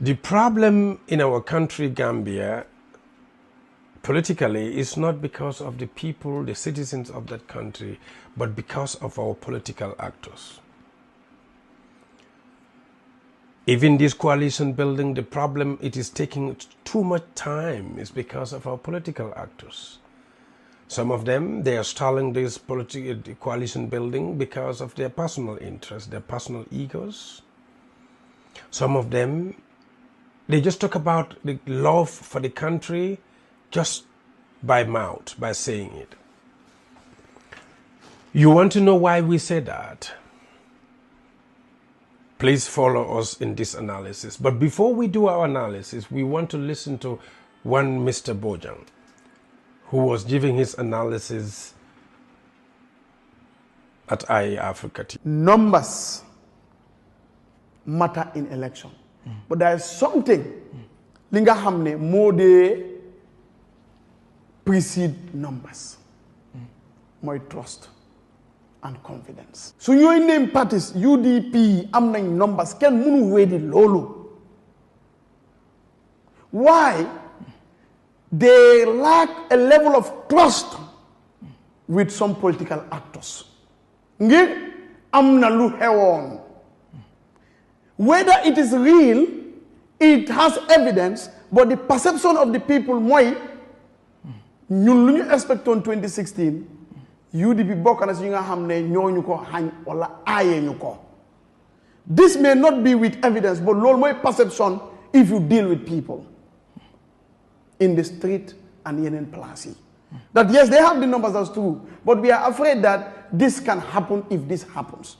The problem in our country, Gambia, politically, is not because of the people, the citizens of that country, but because of our political actors. Even this coalition building, the problem, it is taking too much time, is because of our political actors. Some of them, they are stalling this coalition building because of their personal interests, their personal egos. Some of them, they just talk about the love for the country just by mouth, by saying it. You want to know why we say that? Please follow us in this analysis. But before we do our analysis, we want to listen to one Mr. Bojang, who was giving his analysis at IE Africa TV. Numbers matter in election. But there is something linga hamne more de precede numbers. More trust and confidence. So you name parties UDP am nañ numbers ken munu wedi lolu. Why? They lack a level of trust with some political actors. Ngir am na lu hewon. Whether it is real, it has evidence, but the perception of the people moy ñun lu ñu expect on 2016 UDP bokk na ci nga xamne ñoñu ko xagn wala ayé ñuko. This may not be with evidence, but lool moy perception if you deal with people in the street and in place. That yes, they have the numbers, that's true, but we are afraid that this can happen if this happens.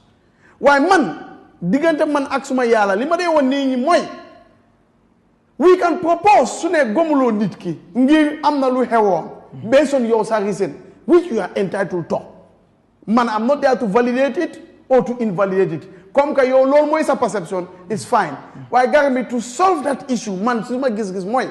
Why man digante man ak suma yalla lima day won ni moy we can propose su ne gomulo nit ki ngir amna lu xewon based on your reason which you are entitled to. Man, I'm not there to validate it or to invalidate it. Comme que your low moy sa perception is fine. Why got me to solve that issue? Man, suma gis moy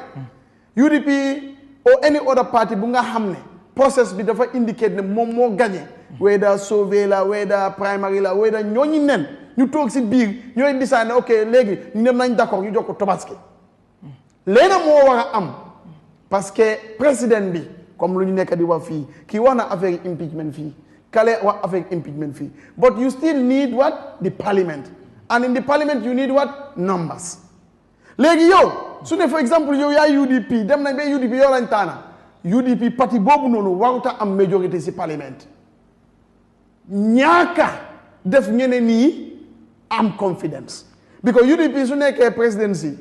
UDP or any other party bu nga xamne process bi dafa indicate ne mom mo gagner whether survey la whether primary la whether ñoñi nen ñu tok ci biir ñoy décider OK légui ñu dem nañ d'accord ñu joko tobaski léna mo wara am parce que président bi comme lu ñu nekk di wax fi ki wax na affaire impeachment fi kale wax affaire impeachment fi but you still need what? The parliament, and in the parliament you need what? Numbers. Légui yow su ne for example yow ya UDP dem nañ be UDP yow lañ tana UDP parti bobu nonu waruta am majorité ci parliament ñaaka def ñene ni am confidence because UDP su nekké presidency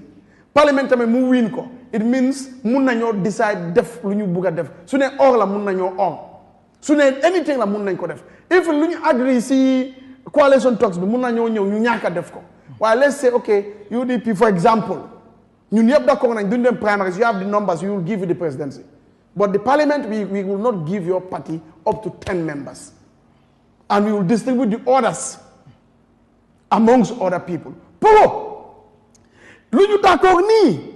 parliament tamé mu win ko it means mun nañoo decide def lu ñu bugg def su ne or la mun nañoo or su ne anything la mun nañ ko def if lu ñu agree si coalition talks bi mun nañoo ñëw ñu ñaaka def ko waaye let's say okay UDP for example ñun yëpp d'accord nañ duñ dem primaries you have the numbers we will give you the presidency but the parliament we will not give your party up to 10 members and we will distribute the orders amongst other people pour lu ñu d'accord nii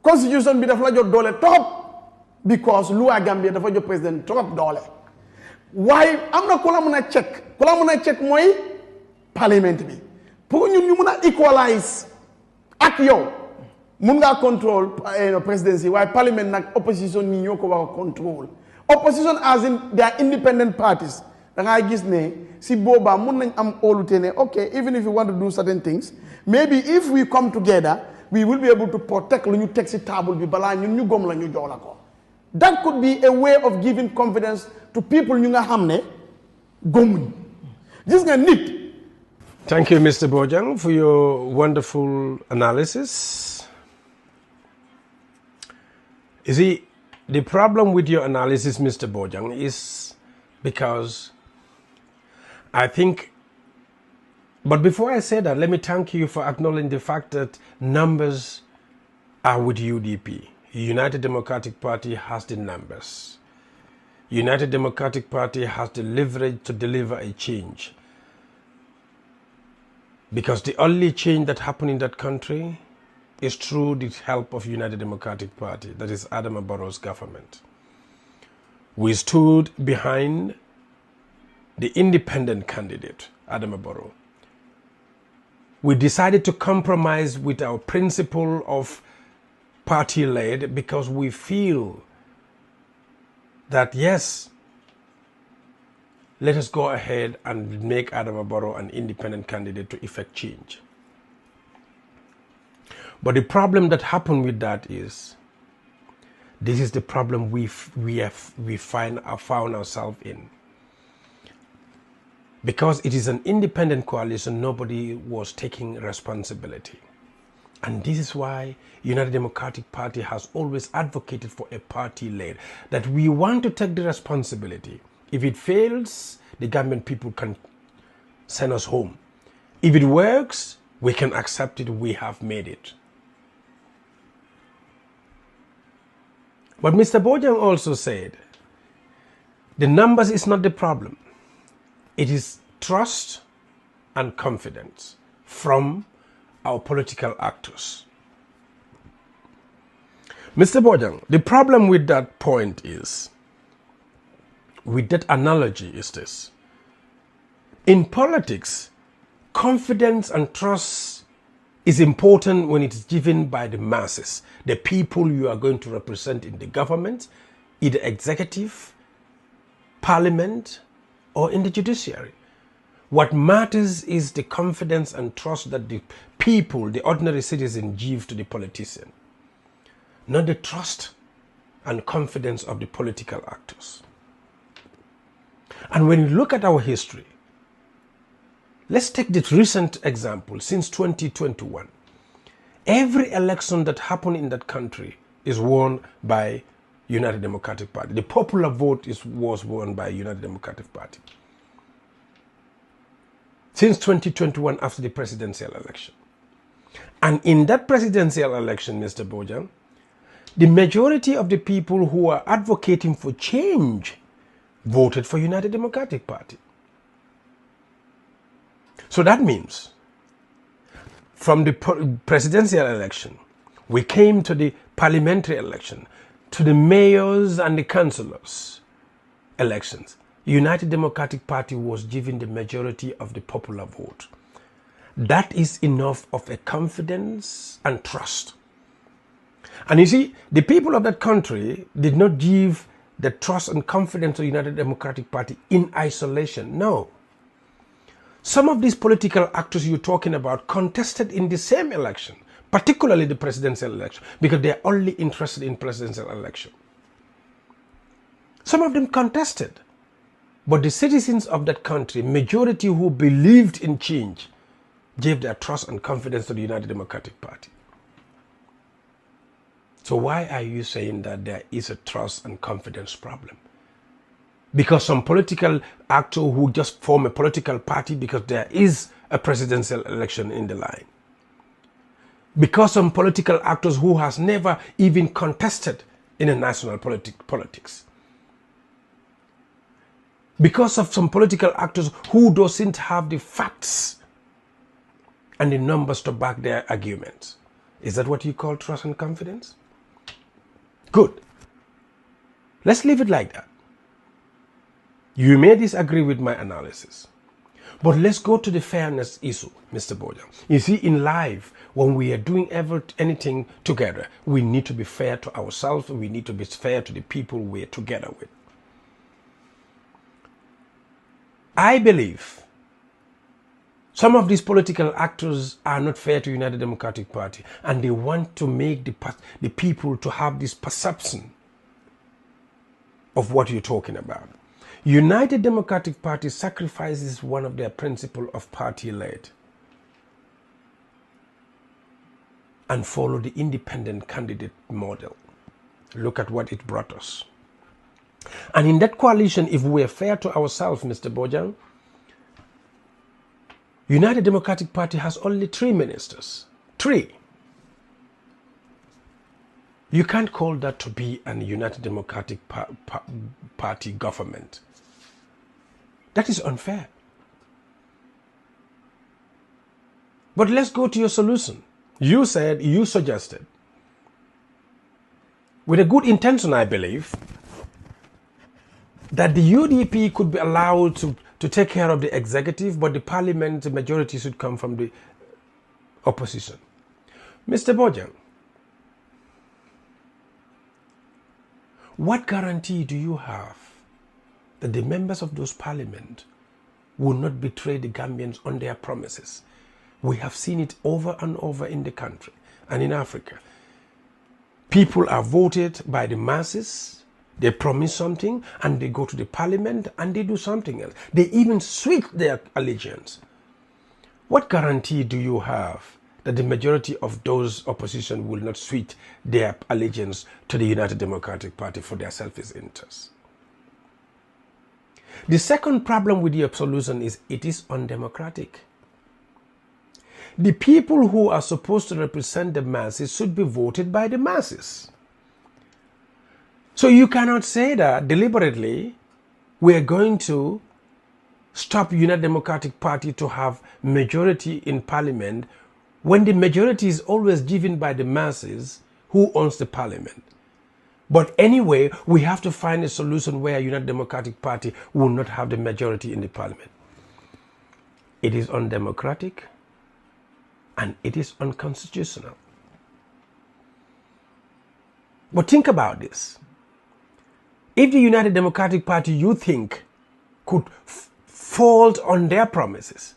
constitution bi dafa la jot doole trop because loi Gambia dafa jot président trop doole waaye am na ku la mën a check mooy parlement bi pour ñun ñu mën a equalize ak yow mun ngaa contrôle presidency waaye parlement nag opposition ñi ñoo ko war a contrôle opposition as in they are independent parties da ngaa gis ne si boobaa mun nañ am óolute ne okay even if you want to do certain things maybe if we come together we will be able to protect lu ñu teg si table bi balaa ñun ñu gom la ñu jox la ko. That could be a way of giving confidence to people ñu nga xam ne gomuñ gis nga nit. Thank you, Mr. Bojang, for your wonderful analysis. You see, the problem with your analysis, Mr. Bojang, is because I think. But before I say that, let me thank you for acknowledging the fact that numbers are with UDP. United Democratic Party has the numbers. United Democratic Party has the leverage to deliver a change. Because the only change that happened in that country is through the help of United Democratic Party, that is Adama Barrow's government. We stood behind the independent candidate, Adama Barrow. We decided to compromise with our principle of party-led because we feel that, yes, let us go ahead and make Adama Barrow an independent candidate to effect change. But the problem that happened with that is, this is the problem we found ourselves in. Because it is an independent coalition, nobody was taking responsibility. And this is why United Democratic Party has always advocated for a party-led, that we want to take the responsibility. If it fails, the Gambian people can send us home. If it works, we can accept it, we have made it. But Mr. Bojang also said, the numbers is not the problem. It is trust and confidence from our political actors. Mr. Bojang, the problem with that point is, with that analogy is this. In politics, confidence and trust is important when it is given by the masses, the people you are going to represent in the government, either executive, parliament, or in the judiciary. What matters is the confidence and trust that the people, the ordinary citizen, give to the politician, not the trust and confidence of the political actors. And when you look at our history, let's take this recent example. Since 2021, every election that happened in that country is won by United Democratic Party. The popular vote was won by United Democratic Party. Since 2021, after the presidential election. And in that presidential election, Mr. Bojang, the majority of the people who are advocating for change voted for United Democratic Party. So that means from the presidential election, we came to the parliamentary election, to the mayors and the councillors elections. United Democratic Party was given the majority of the popular vote. That is enough of a confidence and trust. And you see, the people of that country did not give the trust and confidence to the United Democratic Party in isolation. No. Some of these political actors you're talking about contested in the same election, particularly the presidential election, because they're only interested in presidential election. Some of them contested, but the citizens of that country, majority who believed in change, gave their trust and confidence to the United Democratic Party. So why are you saying that there is a trust and confidence problem? Because some political actor who just form a political party because there is a presidential election in the line. Because some political actors who has never even contested in a national politics. Because of some political actors who doesn't have the facts and the numbers to back their arguments. Is that what you call trust and confidence? Good. Let's leave it like that. You may disagree with my analysis, but let's go to the fairness issue, Mr. Bojang. You see, in life, when we are doing anything together, we need to be fair to ourselves. We need to be fair to the people we're together with. I believe some of these political actors are not fair to United Democratic Party, and they want to make the people to have this perception of what you're talking about. United Democratic Party sacrifices one of their principles of party-led and follow the independent candidate model. Look at what it brought us. And in that coalition, if we're fair to ourselves, Mr. Bojang, United Democratic Party has only 3 ministers. 3. You can't call that to be an United Democratic Party government. That is unfair. But let's go to your solution. You suggested, with a good intention, I believe, that the UDP could be allowed to take care of the executive, but the parliament majority should come from the opposition. Mr. Bojang, what guarantee do you have that the members of those parliament will not betray the Gambians on their promises? We have seen it over and over in the country and in Africa. People are voted by the masses, they promise something, and they go to the parliament and they do something else. They even switch their allegiance. What guarantee do you have that the majority of those opposition will not switch their allegiance to the United Democratic Party for their selfish interests? The second problem with the solution is it is undemocratic. The people who are supposed to represent the masses should be voted by the masses. So you cannot say that deliberately we are going to stop United Democratic Party to have majority in parliament when the majority is always given by the masses who owns the parliament. But anyway, we have to find a solution where United Democratic Party will not have the majority in the parliament. It is undemocratic and it is unconstitutional. But think about this. If the United Democratic Party, you think, could fault on their promises,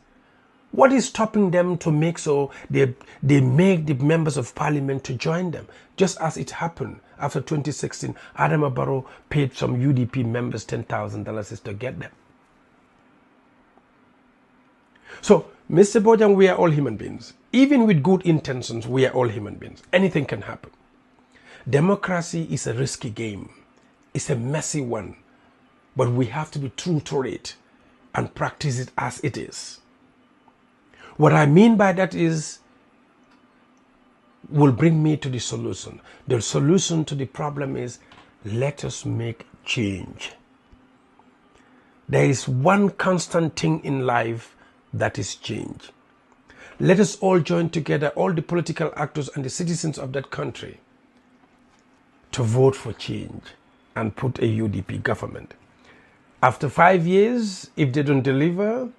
what is stopping them to make so they make the members of parliament to join them? Just as it happened after 2016, Adama Barrow paid some UDP members $10,000 to get them. So, Mr. Bojang, we are all human beings. Even with good intentions, we are all human beings. Anything can happen. Democracy is a risky game. It's a messy one. But we have to be true to it and practice it as it is. What I mean by that is, will bring me to the solution. The solution to the problem is, let us make change. There is one constant thing in life, that is change. Let us all join together, all the political actors and the citizens of that country, to vote for change and put a UDP government. After 5 years, if they don't deliver,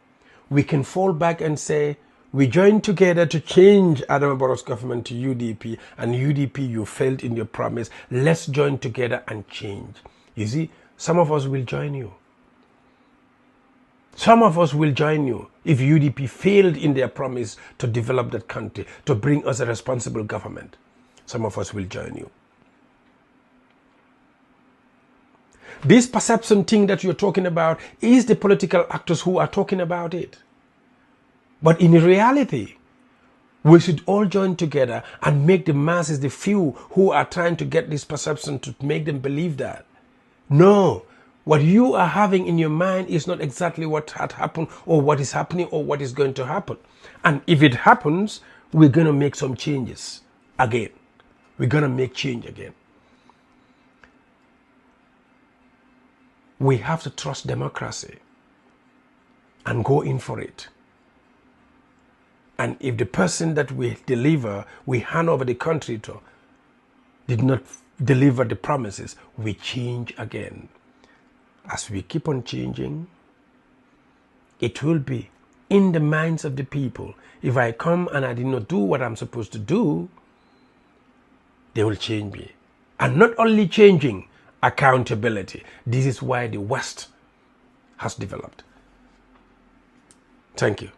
we can fall back and say, we join together to change Adama Barrow's government to UDP, and UDP, you failed in your promise. Let's join together and change. You see, some of us will join you. Some of us will join you if UDP failed in their promise to develop that country, to bring us a responsible government. Some of us will join you. This perception thing that you're talking about is the political actors who are talking about it. But in reality, we should all join together and make the masses, the few who are trying to get this perception, to make them believe that. No, what you are having in your mind is not exactly what had happened or what is happening or what is going to happen. And if it happens, we're going to make some changes again. We're going to make change again. We have to trust democracy and go in for it. And if the person that we deliver, we hand over the country to, did not deliver the promises, we change again. As we keep on changing, it will be in the minds of the people. If I come and I did not do what I'm supposed to do, they will change me. And not only changing, accountability. This is why the West has developed. Thank you.